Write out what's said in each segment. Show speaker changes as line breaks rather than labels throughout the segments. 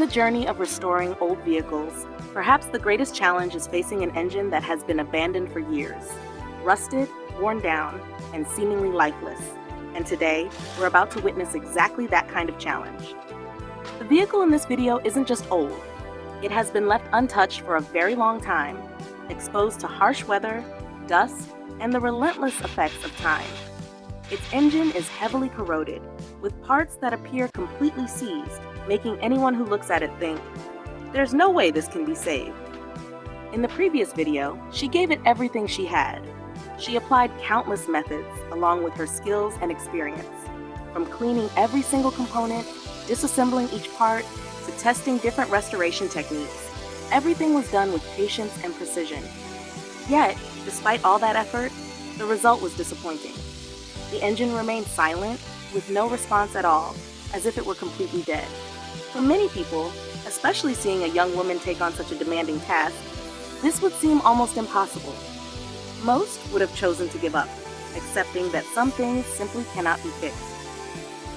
the journey of restoring old vehicles, perhaps the greatest challenge is facing an engine that has been abandoned for years, rusted, worn down, and seemingly lifeless. And today, we're about to witness exactly that kind of challenge. The vehicle in this video isn't just old. It has been left untouched for a very long time, exposed to harsh weather, dust, and the relentless effects of time. Its engine is heavily corroded, with parts that appear completely seized, making anyone who looks at it think, "There's no way this can be saved." In the previous video, she gave it everything she had. She applied countless methods along with her skills and experience, from cleaning every single component, disassembling each part, to testing different restoration techniques. Everything was done with patience and precision. Yet, despite all that effort, the result was disappointing. The engine remained silent, with no response at all, as if it were completely dead. For many people, especially seeing a young woman take on such a demanding task, this would seem almost impossible. Most would have chosen to give up, accepting that some things simply cannot be fixed.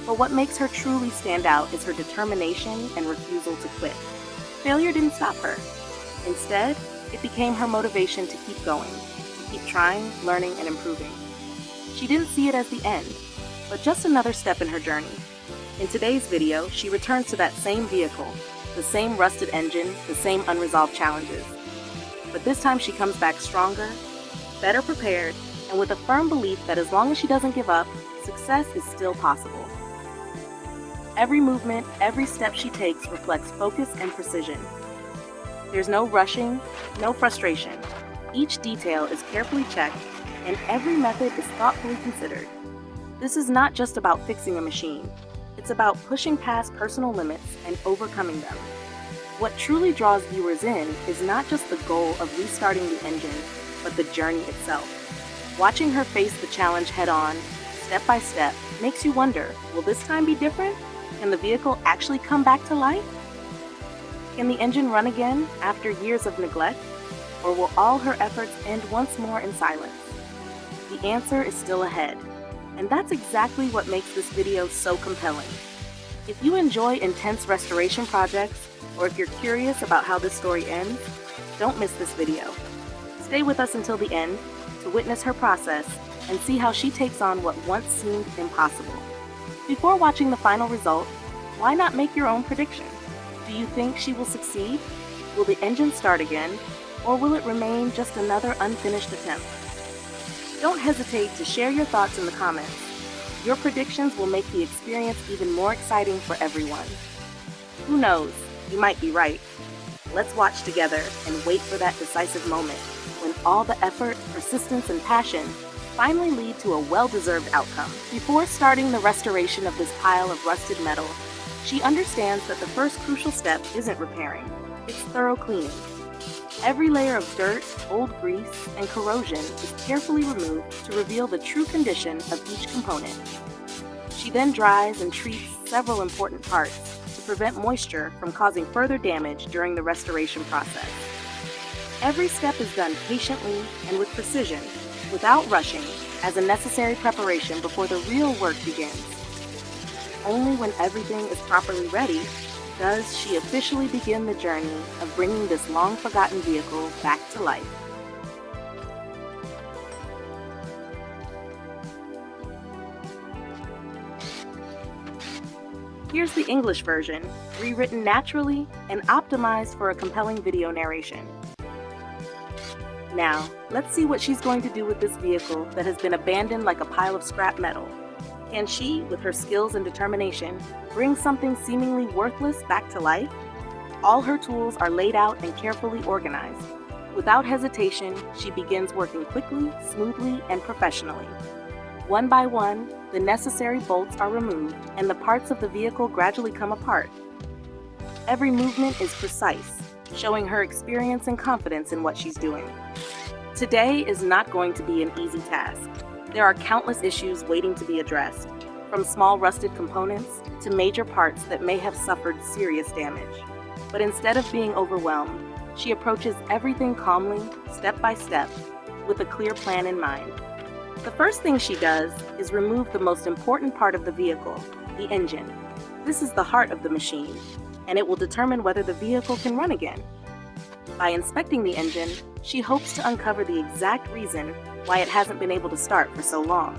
But what makes her truly stand out is her determination and refusal to quit. Failure didn't stop her. Instead, it became her motivation to keep going, to keep trying, learning, and improving. She didn't see it as the end, but just another step in her journey. In today's video, she returns to that same vehicle, the same rusted engine, the same unresolved challenges. But this time she comes back stronger, better prepared, and with a firm belief that as long as she doesn't give up, success is still possible. Every movement, every step she takes reflects focus and precision. There's no rushing, no frustration. Each detail is carefully checked, and every method is thoughtfully considered. This is not just about fixing a machine. It's about pushing past personal limits and overcoming them. What truly draws viewers in is not just the goal of restarting the engine, but the journey itself. Watching her face the challenge head-on, step by step, makes you wonder, will this time be different? Can the vehicle actually come back to life? Can the engine run again after years of neglect? Or will all her efforts end once more in silence? The answer is still ahead, and that's exactly what makes this video so compelling. If you enjoy intense restoration projects, or if you're curious about how this story ends, don't miss this video. Stay with us until the end to witness her process and see how she takes on what once seemed impossible. Before watching the final result, why not make your own prediction? Do you think she will succeed? Will the engine start again? Or will it remain just another unfinished attempt? Don't hesitate to share your thoughts in the comments. Your predictions will make the experience even more exciting for everyone. Who knows, you might be right. Let's watch together and wait for that decisive moment when all the effort, persistence, and passion finally lead to a well-deserved outcome. Before starting the restoration of this pile of rusted metal, she understands that the first crucial step isn't repairing, it's thorough cleaning. Every layer of dirt, old grease, and corrosion is carefully removed to reveal the true condition of each component. She then dries and treats several important parts to prevent moisture from causing further damage during the restoration process. Every step is done patiently and with precision, without rushing, as a necessary preparation before the real work begins. Only when everything is properly ready does she officially begin the journey of bringing this long-forgotten vehicle back to life. Here's the English version, rewritten naturally and optimized for a compelling video narration. Now, let's see what she's going to do with this vehicle that has been abandoned like a pile of scrap metal. Can she, with her skills and determination, bring something seemingly worthless back to life? All her tools are laid out and carefully organized. Without hesitation, she begins working quickly, smoothly, and professionally. One by one, the necessary bolts are removed and the parts of the vehicle gradually come apart. Every movement is precise, showing her experience and confidence in what she's doing. Today is not going to be an easy task. There are countless issues waiting to be addressed, from small rusted components to major parts that may have suffered serious damage. But instead of being overwhelmed, she approaches everything calmly, step by step, with a clear plan in mind. The first thing she does is remove the most important part of the vehicle, the engine. This is the heart of the machine, and it will determine whether the vehicle can run again. By inspecting the engine, she hopes to uncover the exact reason why it hasn't been able to start for so long.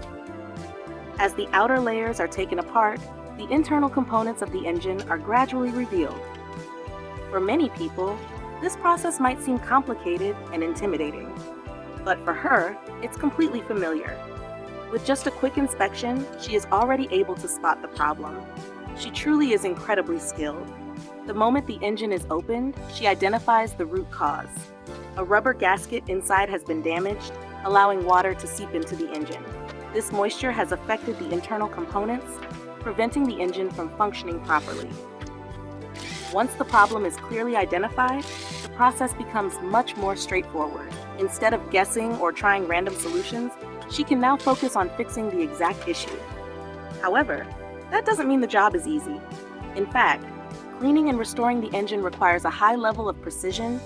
As the outer layers are taken apart, the internal components of the engine are gradually revealed. For many people, this process might seem complicated and intimidating, but for her, it's completely familiar. With just a quick inspection, she is already able to spot the problem. She truly is incredibly skilled. The moment the engine is opened, she identifies the root cause. A rubber gasket inside has been damaged, allowing water to seep into the engine. This moisture has affected the internal components, preventing the engine from functioning properly. Once the problem is clearly identified, the process becomes much more straightforward. Instead of guessing or trying random solutions, she can now focus on fixing the exact issue. However, that doesn't mean the job is easy. In fact, cleaning and restoring the engine requires a high level of precision,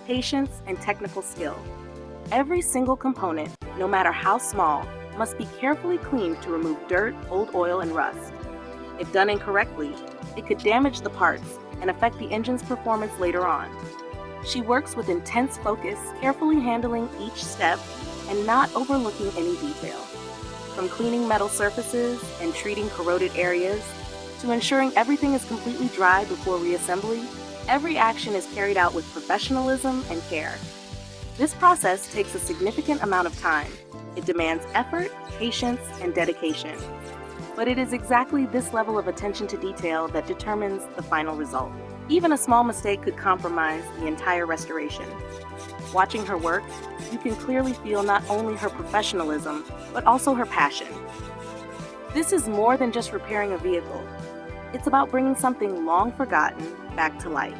patience, and technical skill. Every single component, no matter how small, must be carefully cleaned to remove dirt, old oil, and rust. If done incorrectly, it could damage the parts and affect the engine's performance later on. She works with intense focus, carefully handling each step and not overlooking any detail. From cleaning metal surfaces and treating corroded areas, to ensuring everything is completely dry before reassembly, every action is carried out with professionalism and care. This process takes a significant amount of time. It demands effort, patience, and dedication. But it is exactly this level of attention to detail that determines the final result. Even a small mistake could compromise the entire restoration. Watching her work, you can clearly feel not only her professionalism, but also her passion. This is more than just repairing a vehicle. It's about bringing something long forgotten back to life.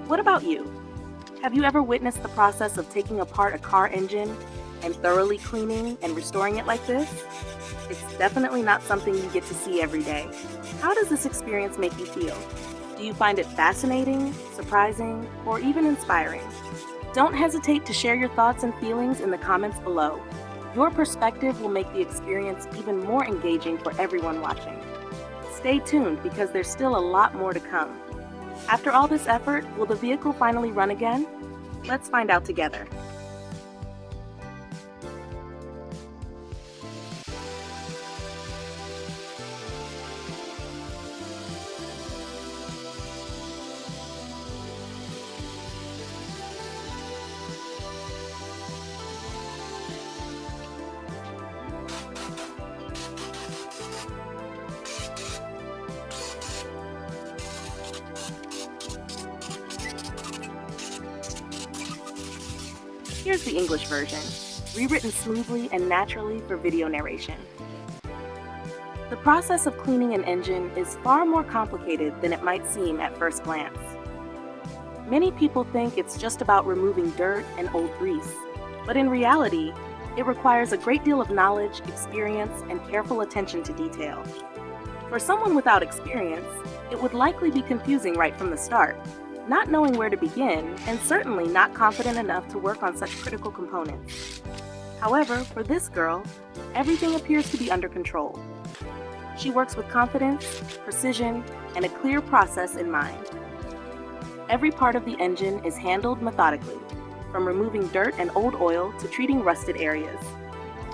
What about you? Have you ever witnessed the process of taking apart a car engine and thoroughly cleaning and restoring it like this? It's definitely not something you get to see every day. How does this experience make you feel? Do you find it fascinating, surprising, or even inspiring? Don't hesitate to share your thoughts and feelings in the comments below. Your perspective will make the experience even more engaging for everyone watching. Stay tuned because there's still a lot more to come. After all this effort, will the vehicle finally run again? Let's find out together. Here's the English version, rewritten smoothly and naturally for video narration. The process of cleaning an engine is far more complicated than it might seem at first glance. Many people think it's just about removing dirt and old grease, but in reality, it requires a great deal of knowledge, experience, and careful attention to detail. For someone without experience, it would likely be confusing right from the start, not knowing where to begin, and certainly not confident enough to work on such critical components. However, for this girl, everything appears to be under control. She works with confidence, precision, and a clear process in mind. Every part of the engine is handled methodically, from removing dirt and old oil to treating rusted areas.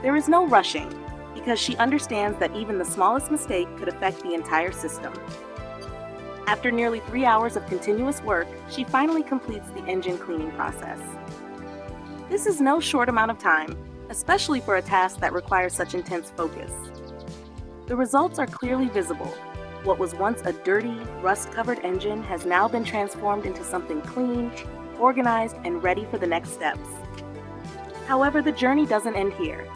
There is no rushing, because she understands that even the smallest mistake could affect the entire system. After nearly 3 hours of continuous work, she finally completes the engine cleaning process. This is no short amount of time, especially for a task that requires such intense focus. The results are clearly visible. What was once a dirty, rust-covered engine has now been transformed into something clean, organized, and ready for the next steps. However, the journey doesn't end here.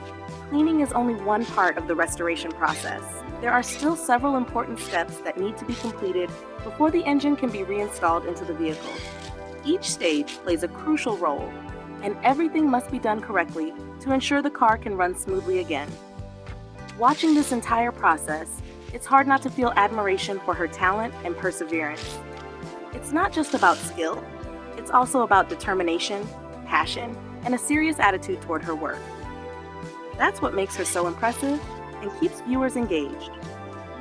Cleaning is only one part of the restoration process. There are still several important steps that need to be completed before the engine can be reinstalled into the vehicle. Each stage plays a crucial role, and everything must be done correctly to ensure the car can run smoothly again. Watching this entire process, it's hard not to feel admiration for her talent and perseverance. It's not just about skill, it's also about determination, passion, and a serious attitude toward her work. That's what makes her so impressive and keeps viewers engaged.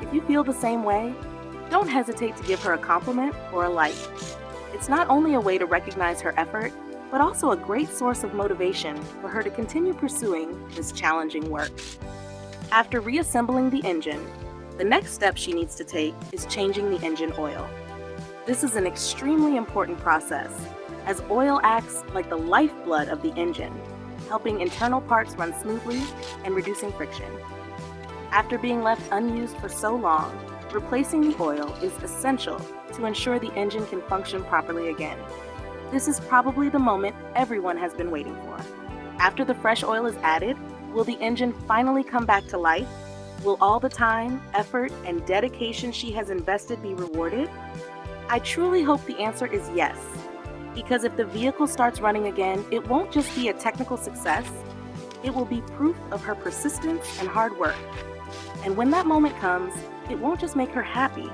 If you feel the same way, Don't hesitate to give her a compliment or a like. It's not only a way to recognize her effort, but also a great source of motivation for her to continue pursuing this challenging work. After reassembling the engine, the next step she needs to take is changing the engine oil. This is an extremely important process, as oil acts like the lifeblood of the engine, helping internal parts run smoothly and reducing friction. After being left unused for so long, replacing the oil is essential to ensure the engine can function properly again. This is probably the moment everyone has been waiting for. After the fresh oil is added, will the engine finally come back to life? Will all the time, effort, and dedication she has invested be rewarded? I truly hope the answer is yes, because if the vehicle starts running again, it won't just be a technical success, it will be proof of her persistence and hard work. And when that moment comes, it won't just make her happy,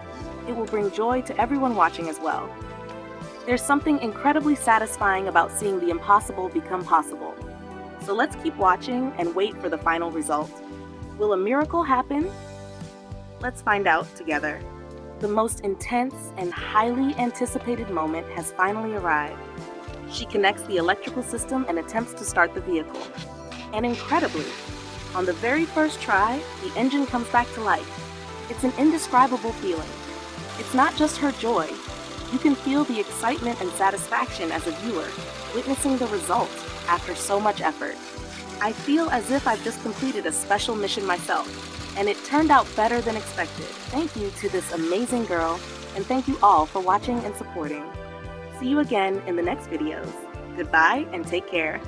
it will bring joy to everyone watching as well. There's something incredibly satisfying about seeing the impossible become possible. So let's keep watching and wait for the final result. Will a miracle happen? Let's find out together. The most intense and highly anticipated moment has finally arrived. She connects the electrical system and attempts to start the vehicle. And incredibly, on the very first try, the engine comes back to life. It's an indescribable feeling. It's not just her joy. You can feel the excitement and satisfaction as a viewer, witnessing the result after so much effort. I feel as if I've just completed a special mission myself, and it turned out better than expected. Thank you to this amazing girl, and thank you all for watching and supporting. See you again in the next videos. Goodbye and take care.